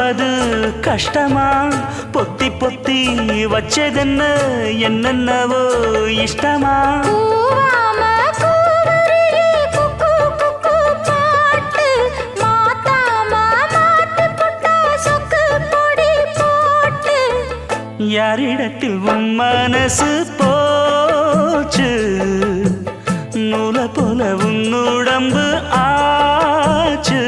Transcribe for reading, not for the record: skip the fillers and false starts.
அது கஷ்டமா பொத்தி பொத்தி வச்சதென்ன என்னென்னவோ இஷ்டமா யாரிடத்தில் உன் மனசு போச்சு நூலை போல உன் உடம்பு ஆச்சு